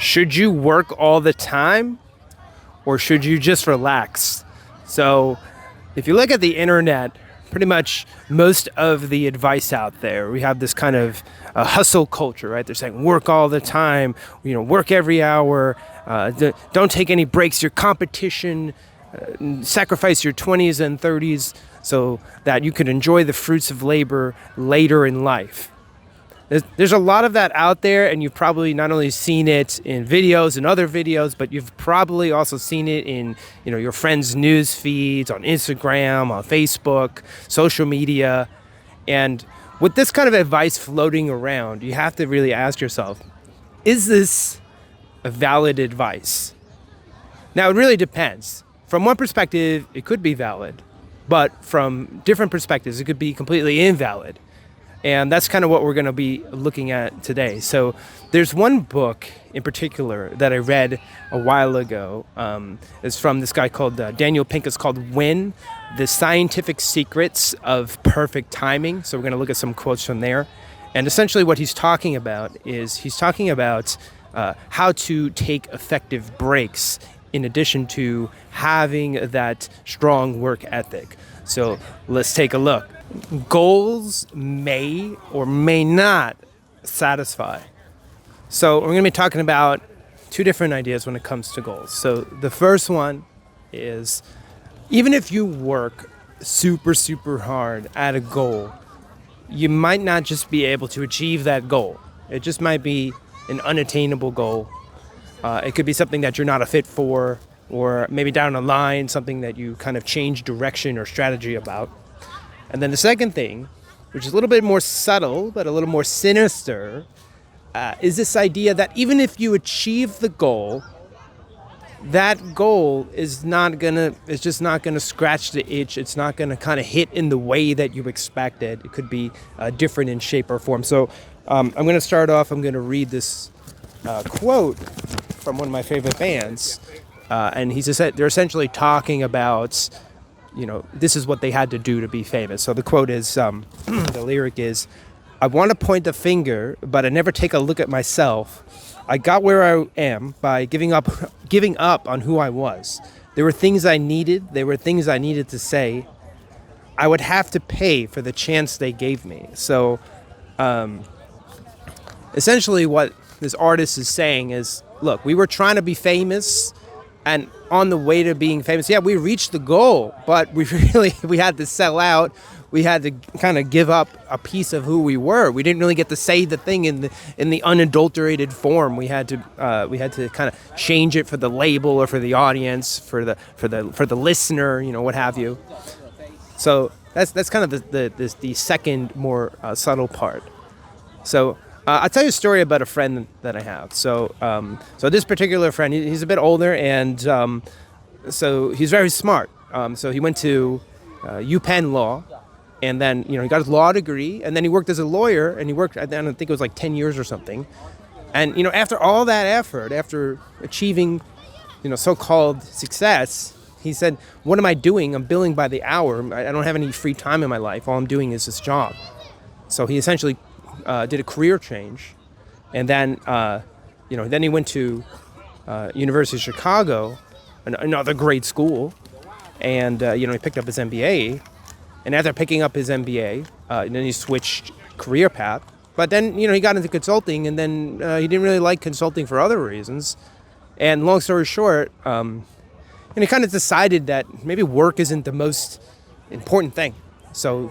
Should you work all the time or should you just relax? So, if you look at the internet, pretty much most of the advice out there, we have this kind of hustle culture, right? They're saying work all the time, work every hour, don't take any breaks, your competition, sacrifice your 20s and 30s so that you can enjoy the fruits of labor later in life. There's a lot of that out there, and you've probably not only seen it in videos and other videos, but you've probably also seen it in your friends' news feeds, on Instagram, on Facebook, social media. And with this kind of advice floating around, you have to really ask yourself, is this a valid advice? Now, it really depends. From one perspective, it could be valid, but from different perspectives, it could be completely invalid. And that's kind of what we're going to be looking at today. So there's one book in particular that I read a while ago. It's from this guy called Daniel Pink. It's called Win, The Scientific Secrets of Perfect Timing. So we're going to look at some quotes from there. And essentially what he's talking about is how to take effective breaks in addition to having that strong work ethic. So let's take a look. Goals may or may not satisfy. So we're going to be talking about two different ideas when it comes to goals. So the first one is, even if you work super, super hard at a goal, you might not just be able to achieve that goal. It just might be an unattainable goal. It could be something that you're not a fit for, or maybe down the line, something that you kind of change direction or strategy about. And then the second thing, which is a little bit more subtle, but a little more sinister, is this idea that even if you achieve the goal, that goal is just not gonna scratch the itch. It's not gonna kind of hit in the way that you expected. It could be different in shape or form. So I'm gonna start off, I'm gonna read this quote from one of my favorite bands. And they're essentially talking about, this is what they had to do to be famous. So the quote is, the lyric is, "I want to point the finger, but I never take a look at myself. I got where I am by giving up on who I was. There were things I needed. There were things I needed to say. I would have to pay for the chance they gave me." So essentially what this artist is saying is, look, we were trying to be famous, and on the way to being famous, yeah, we reached the goal, but we had to sell out. We had to kind of give up a piece of who we were. We didn't really get to say the thing in the unadulterated form. We had to kind of change it for the label or for the audience, for the listener, what have you. So that's kind of the second more subtle part. So I'll tell you a story about a friend that I have. So this particular friend, he's a bit older, and so he's very smart. So he went to UPenn Law, and then he got his law degree, and then he worked as a lawyer, and he worked, I think it was like 10 years or something. And after all that effort, after achieving so-called success, he said, "What am I doing? I'm billing by the hour. I don't have any free time in my life. All I'm doing is this job." So he essentially did a career change, and then then he went to University of Chicago, another great school, and he picked up his MBA, and after picking up his MBA, then he switched career path. But then he got into consulting, and then he didn't really like consulting for other reasons. And long story short, he kind of decided that maybe work isn't the most important thing. So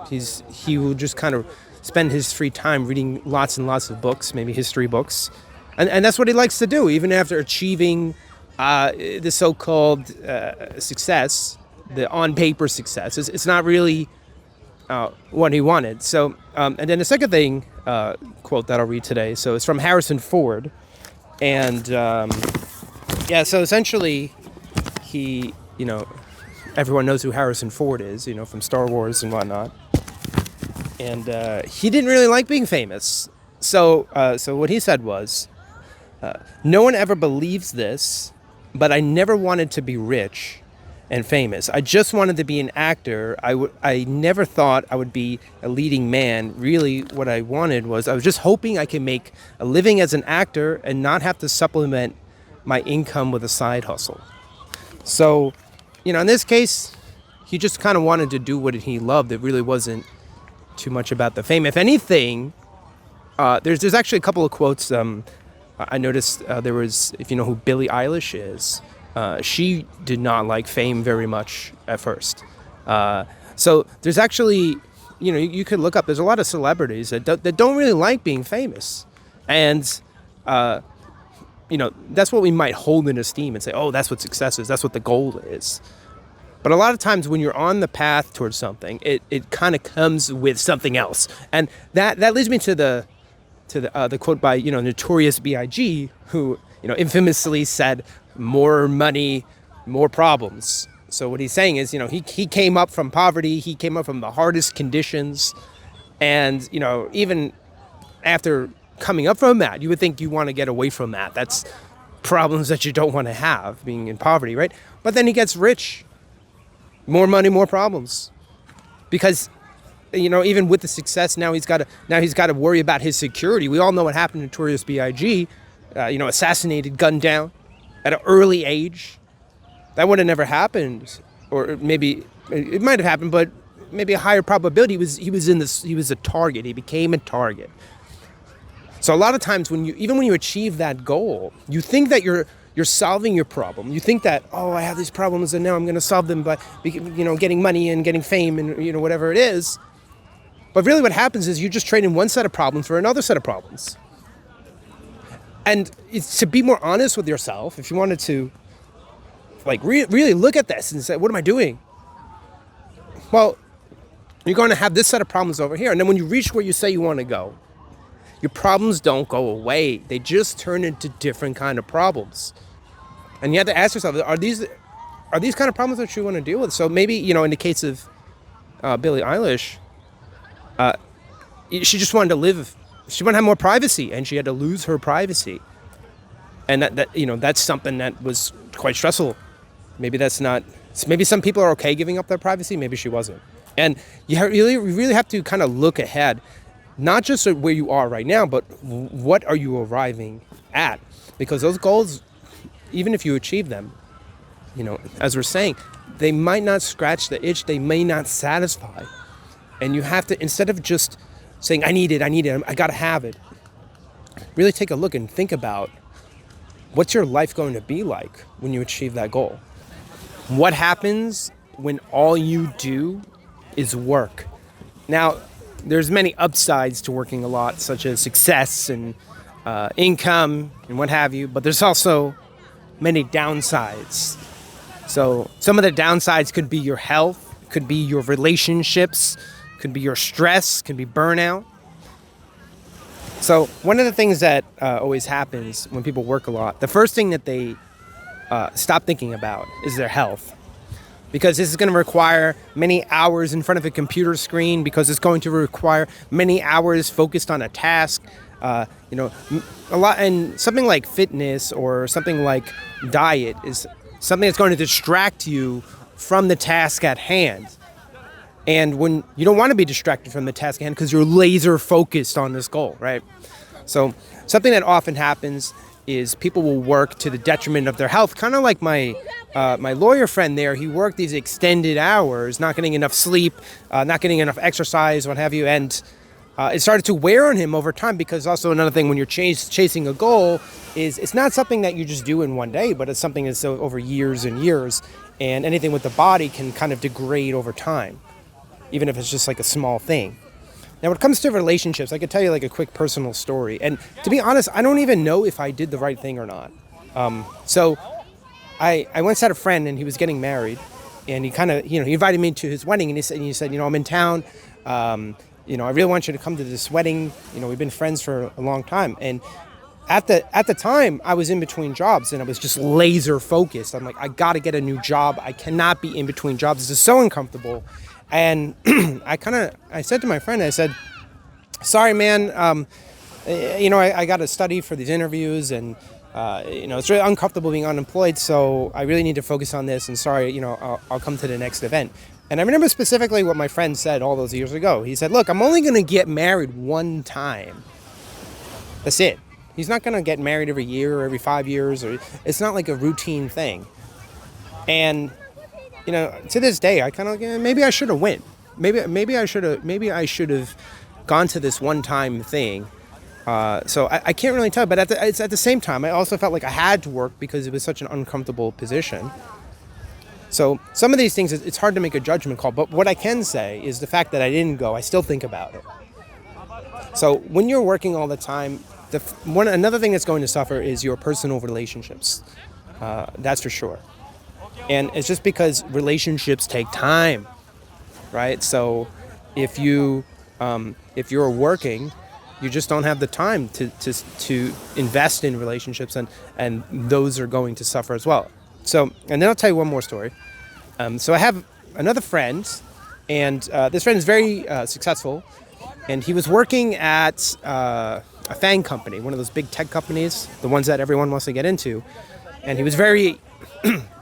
he will just kind of spend his free time reading lots and lots of books, maybe history books. And that's what he likes to do, even after achieving the so-called success, the on-paper success. It's not really what he wanted. So, and then the second thing, quote that I'll read today, so it's from Harrison Ford. And so essentially he, everyone knows who Harrison Ford is, from Star Wars and whatnot. And he didn't really like being famous. So what he said was, "No one ever believes this, but I never wanted to be rich. and famous. I just wanted to be an actor. I never thought I would be a leading man. Really, what I wanted was I was just hoping I could make a living as an actor and not have to supplement my income with a side hustle. So, in this case, he just kind of wanted to do what he loved. It really wasn't too much about the fame. If anything, there's actually a couple of quotes. I noticed there was, if you know who Billie Eilish is, she did not like fame very much at first. So there's actually, you could look up, there's a lot of celebrities that don't really like being famous. And, that's what we might hold in esteem and say, oh, that's what success is. That's what the goal is. But a lot of times when you're on the path towards something, it kind of comes with something else. And that leads me to the quote by, Notorious B.I.G., who, infamously said, more money, more problems. So what he's saying is, he came up from poverty. He came up from the hardest conditions. And, even after coming up from that, you would think you want to get away from that. That's problems that you don't want to have, being in poverty, right? But then he gets rich. More money, more problems. Because, even with the success, now he's got to worry about his security. We all know what happened to Notorious B.I.G., assassinated, gunned down at an early age. That would have never happened, or maybe it might have happened, but maybe a higher probability. He was a target. He became a target. So a lot of times when you achieve that goal, you think that you're solving your problem. You think that, oh, I have these problems and now I'm going to solve them by, getting money and getting fame and, whatever it is. But really what happens is you just trade in one set of problems for another set of problems. And it's to be more honest with yourself, if you wanted to, really look at this and say, what am I doing? Well, you're going to have this set of problems over here. And then when you reach where you say you want to go, your problems don't go away. They just turn into different kind of problems. And you have to ask yourself, are these kind of problems that you want to deal with? So maybe, in the case of Billie Eilish, she just wanted to live, she wanted to have more privacy, and she had to lose her privacy. And that's something that was quite stressful. Maybe maybe some people are okay giving up their privacy, maybe she wasn't. And you really have to kind of look ahead, not just at where you are right now, but what are you arriving at? Because those goals, even if you achieve them, as we're saying, they might not scratch the itch, they may not satisfy. And you have to, instead of just saying, I need it, I gotta have it, really take a look and think about, what's your life going to be like when you achieve that goal? What happens when all you do is work? Now, there's many upsides to working a lot, such as success and income and what have you, but there's also many downsides. So some of the downsides could be your health, could be your relationships, could be your stress, could be burnout. So one of the things that always happens when people work a lot, the first thing that they stop thinking about is their health. Because this is going to require many hours in front of a computer screen, because it's going to require many hours focused on a task, a lot. And something like fitness or something like diet is something that's going to distract you from the task at hand. And when you don't want to be distracted from the task at hand because you're laser focused on this goal, right? So something that often happens is people will work to the detriment of their health. Kind of like my lawyer friend there. He worked these extended hours, not getting enough sleep, not getting enough exercise, what have you. And it started to wear on him over time, because also another thing when you're chasing a goal is it's not something that you just do in one day, but it's something that's over years and years. And anything with the body can kind of degrade over time, even if it's just like a small thing. Now, when it comes to relationships, I could tell you like a quick personal story. And to be honest, I don't even know if I did the right thing or not. So I once had a friend, and he was getting married, and he kind of, he invited me to his wedding, and he said, I'm in town. I really want you to come to this wedding. We've been friends for a long time. And at the time, I was in between jobs, and I was just laser focused. I'm like, I got to get a new job. I cannot be in between jobs. This is so uncomfortable. And I said to my friend, I said, sorry, man, I got to study for these interviews, and it's really uncomfortable being unemployed. So I really need to focus on this. And sorry, I'll come to the next event. And I remember specifically what my friend said all those years ago. He said, "Look, I'm only going to get married one time. That's it. He's not going to get married every year or every 5 years, or it's not like a routine thing." And to this day, I kind of maybe I should have went. Maybe I should have gone to this one time thing. So I can't really tell, but it's at the same time, I also felt like I had to work because it was such an uncomfortable position. So some of these things, it's hard to make a judgment call. But what I can say is the fact that I didn't go, I still think about it. So when you're working all the time, another thing that's going to suffer is your personal relationships. That's for sure. And it's just because relationships take time, right? So if you're working, you just don't have the time to invest in relationships, and those are going to suffer as well. So, and then I'll tell you one more story. So I have another friend, and this friend is very successful, and he was working at a FAANG company, one of those big tech companies, the ones that everyone wants to get into, and he was very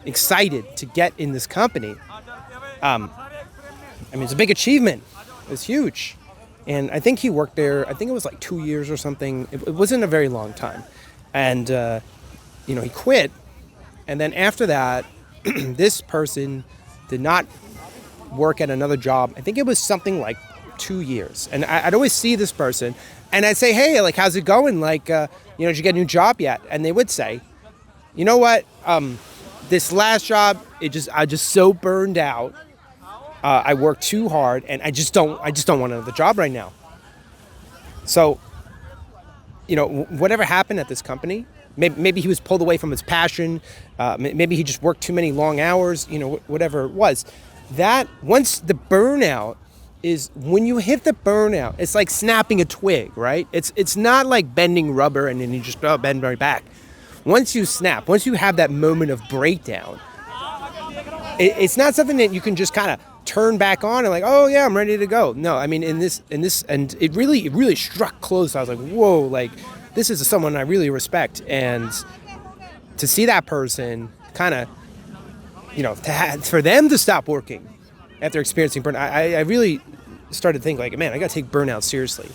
excited to get in this company. It's a big achievement. It's huge. And I think he worked there, I think it was like 2 years or something. It wasn't a very long time. And, he quit. And then after that, this person did not work at another job. I think it was something like 2 years. And I'd always see this person and I'd say, "Hey, like, how's it going? Like, did you get a new job yet?" And they would say, "You know what? This last job, I just so burned out. I worked too hard, and I just don't want another job right now." So, whatever happened at this company, maybe he was pulled away from his passion. Maybe he just worked too many long hours. Whatever it was. That once the burnout is when you hit the burnout, it's like snapping a twig, right? It's not like bending rubber and then you just bend right back. Once you snap, once you have that moment of breakdown, it's not something that you can just kind of turn back on and like, "Oh yeah, I'm ready to go." No, I mean in this, and it really struck close. I was like, "Whoa!" Like, this is someone I really respect, and to see that person kind of, for them to stop working after experiencing burnout, I really started to think like, man, I got to take burnout seriously.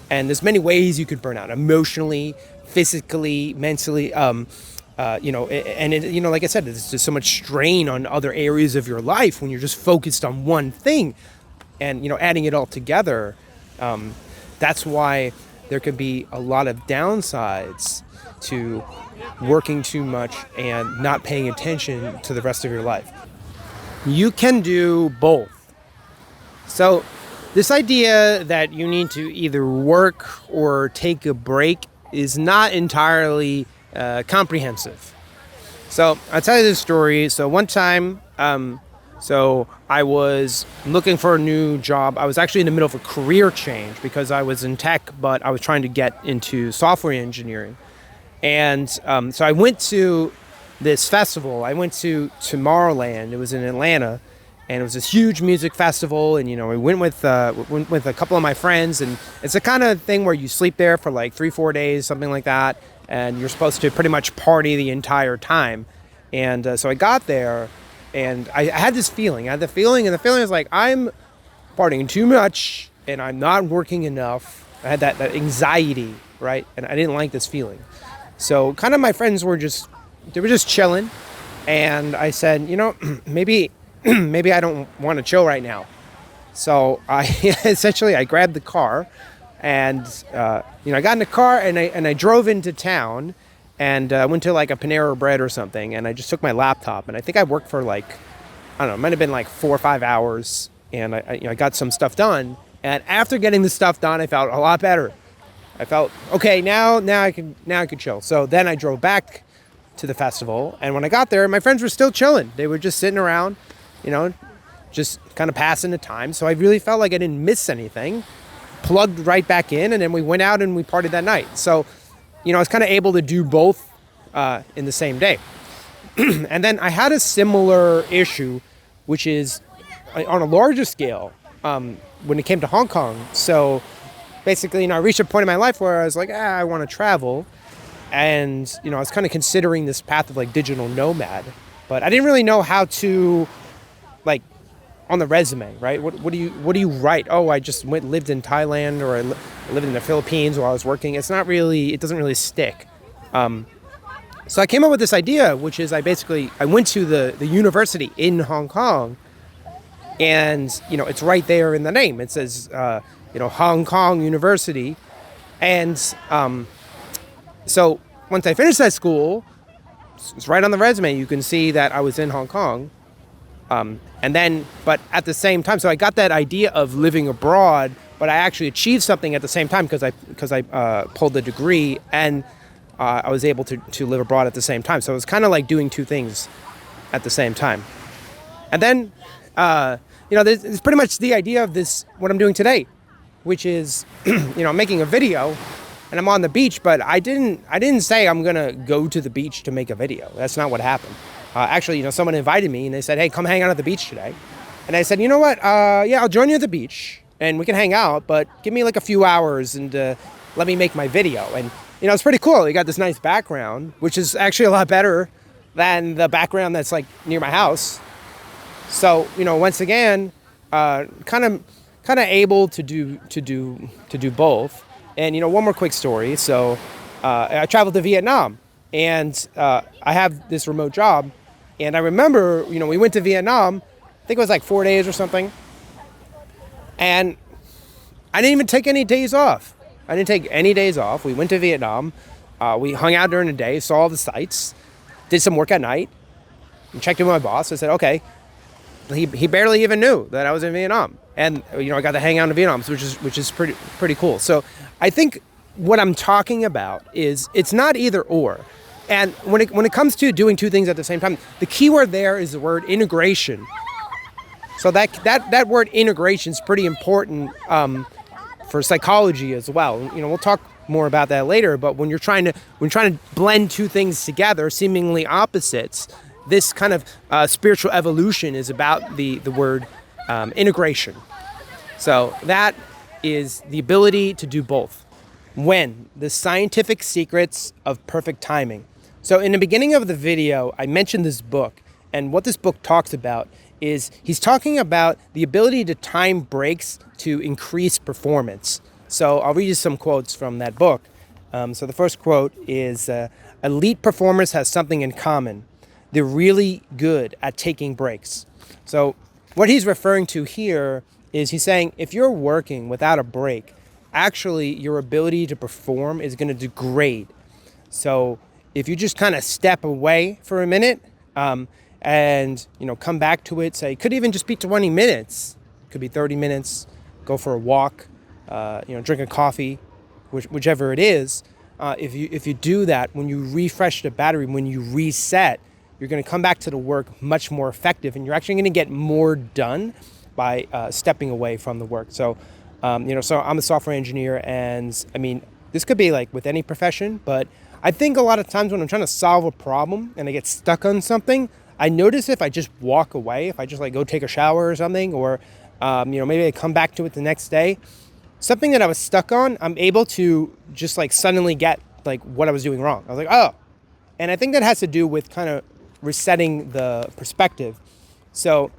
And there's many ways you could burn out: emotionally, physically, mentally. Like I said, there's just so much strain on other areas of your life when you're just focused on one thing, and adding it all together. That's why there could be a lot of downsides to working too much and not paying attention to the rest of your life. You can do both. So this idea that you need to either work or take a break is not entirely comprehensive. So I'll tell you this story. So one time, so I was looking for a new job. I was actually in the middle of a career change because I was in tech, but I was trying to get into software engineering. And so I went to this festival. I went to Tomorrowland. It was in Atlanta, and it was this huge music festival. And we went with a couple of my friends, and it's the kind of thing where you sleep there for like 3-4 days, something like that, and you're supposed to pretty much party the entire time. And so I got there, and I had this feeling. And the feeling was like, I'm partying too much, and I'm not working enough. I had that anxiety, right? And I didn't like this feeling. So kind of my friends were just chilling, and I said, maybe I don't want to chill right now. So I I grabbed the car, and I got in the car and I drove into town, and went to like a Panera Bread or something, and I just took my laptop, and I think I worked for like, I don't know, it might have been like 4 or 5 hours, and I got some stuff done. And after getting the stuff done, I felt a lot better. I felt okay. Now I could chill. So then I drove back to the festival, and when I got there, my friends were still chilling. They were just sitting around, just kind of passing the time. So I really felt like I didn't miss anything. Plugged right back in, and then we went out and we partied that night. So, I was kind of able to do both in the same day. And then I had a similar issue, which is on a larger scale when it came to Hong Kong. So basically, I reached a point in my life where I was like, I want to travel. And, I was kind of considering this path of like digital nomad, but I didn't really know how to, like, on the resume, right? What do you write? Oh, I just lived in Thailand, or I lived in the Philippines while I was working. It doesn't really stick. So I came up with this idea, which is I went to the university in Hong Kong, and, it's right there in the name. It says, Hong Kong University. And so once I finished that school, it's right on the resume. You can see that I was in Hong Kong. But at the same time, so I got that idea of living abroad, but I actually achieved something at the same time because I pulled the degree, and I was able to live abroad at the same time. So it was kind of like doing two things at the same time. And then, this is pretty much the idea of what I'm doing today, which is, I'm making a video, and I'm on the beach, but I didn't say I'm going to go to the beach to make a video. That's not what happened. Actually, someone invited me, and they said, hey, come hang out at the beach today. And I said, you know what? I'll join you at the beach, and we can hang out, but give me like a few hours and let me make my video. And, it's pretty cool. You got this nice background, which is actually a lot better than the background that's like near my house. So, once again, kind of able to do both. And, one more quick story. So I traveled to Vietnam, and I have this remote job. And I remember, we went to Vietnam, I think it was like 4 days or something. And I didn't even take any days off. I didn't take any days off. We went to Vietnam. We hung out during the day, saw all the sights, did some work at night, and checked in with my boss. I said, okay. He barely even knew that I was in Vietnam. And, I got to hang out in Vietnam, which is pretty cool. So I think what I'm talking about is it's not either or. And when it comes to doing two things at the same time, the key word there is the word integration. So that word integration is pretty important for psychology as well. We'll talk more about that later. But when you're trying to blend two things together, seemingly opposites, this kind of spiritual evolution is about the word integration. So that is the ability to do both. When the scientific secrets of perfect timing. So in the beginning of the video, I mentioned this book, and what this book talks about is he's talking about the ability to time breaks to increase performance. So I'll read you some quotes from that book. So the first quote is, elite performers have something in common. They're really good at taking breaks. So what he's referring to here is he's saying if you're working without a break, actually your ability to perform is going to degrade. So if you just kind of step away for a minute and come back to it, say, it could even just be 20 minutes, it could be 30 minutes, go for a walk, drink a coffee, whichever it is. If you do that, when you refresh the battery, when you reset, you're going to come back to the work much more effective, and you're actually going to get more done by stepping away from the work. So, so I'm a software engineer, and I mean, this could be like with any profession, but I think a lot of times when I'm trying to solve a problem and I get stuck on something, I notice if I just walk away, if I just like go take a shower or something, or maybe I come back to it the next day, something that I was stuck on, I'm able to just like suddenly get like what I was doing wrong. I was like, oh, and I think that has to do with kind of resetting the perspective. So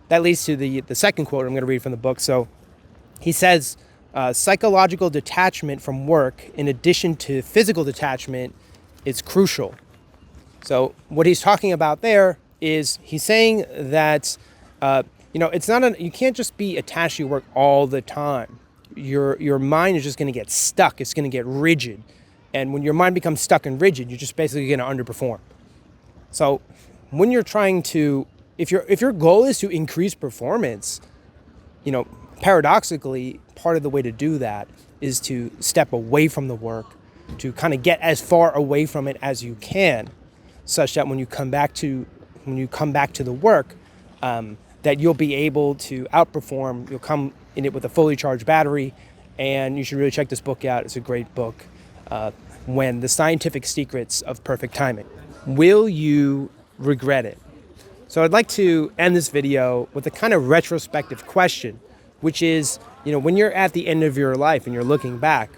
that leads to the second quote I'm going to read from the book. So he says, psychological detachment from work, in addition to physical detachment, is crucial. So what he's talking about there is he's saying that, it's not you can't just be attached to your work all the time. Your mind is just going to get stuck. It's going to get rigid. And when your mind becomes stuck and rigid, you're just basically going to underperform. So when you're trying to, if your goal is to increase performance, paradoxically, part of the way to do that is to step away from the work, to kind of get as far away from it as you can, such that when you come back to the work, that you'll be able to outperform. You'll come in it with a fully charged battery, and you should really check this book out. It's a great book. When the Scientific Secrets of Perfect Timing. Will you regret it? So I'd like to end this video with a kind of retrospective question. which is, when you're at the end of your life and you're looking back,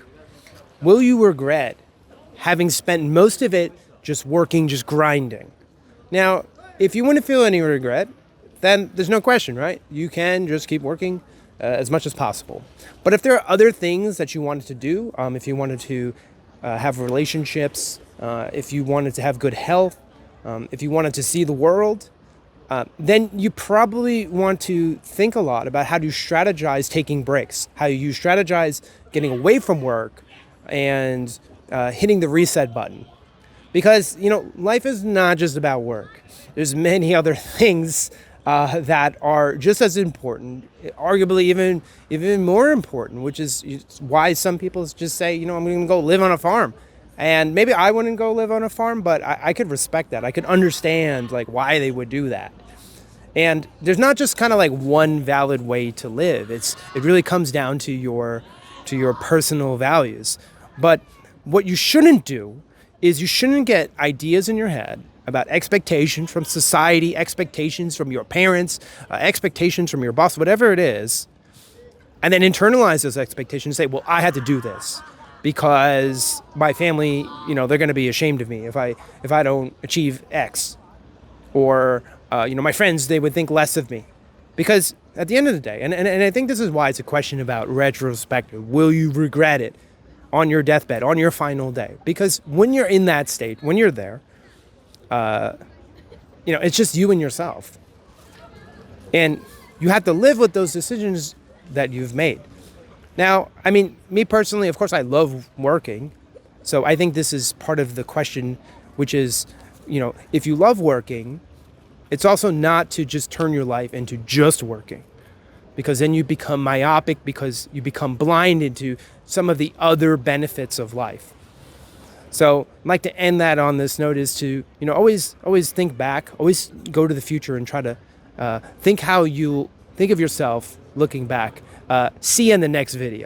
will you regret having spent most of it just working, just grinding? Now, if you wouldn't feel any regret, then there's no question, right? You can just keep working as much as possible. But if there are other things that you wanted to do, if you wanted to have relationships, if you wanted to have good health, if you wanted to see the world, then you probably want to think a lot about how do you strategize taking breaks, how you strategize getting away from work and hitting the reset button. Because, life is not just about work. There's many other things that are just as important, arguably even more important, which is why some people just say, I'm going to go live on a farm. And maybe I wouldn't go live on a farm, but I could respect that. I could understand why they would do that. And there's not just kind of one valid way to live. It really comes down to your personal values. But what you shouldn't do is you shouldn't get ideas in your head about expectations from society, expectations from your parents, expectations from your boss, whatever it is, and then internalize those expectations and say, well, I had to do this because my family, they're going to be ashamed of me if I don't achieve X. Or, my friends, they would think less of me. Because at the end of the day, and I think this is why it's a question about retrospective, will you regret it on your deathbed, on your final day? Because when you're in that state, when you're there, it's just you and yourself. And you have to live with those decisions that you've made. Now, me personally, of course, I love working. So I think this is part of the question, which is, if you love working, it's also not to just turn your life into just working. Because then you become myopic, because you become blinded to some of the other benefits of life. So I'd like to end that on this note is to, always think back, always go to the future and try to think how you think of yourself looking back. See you in the next video.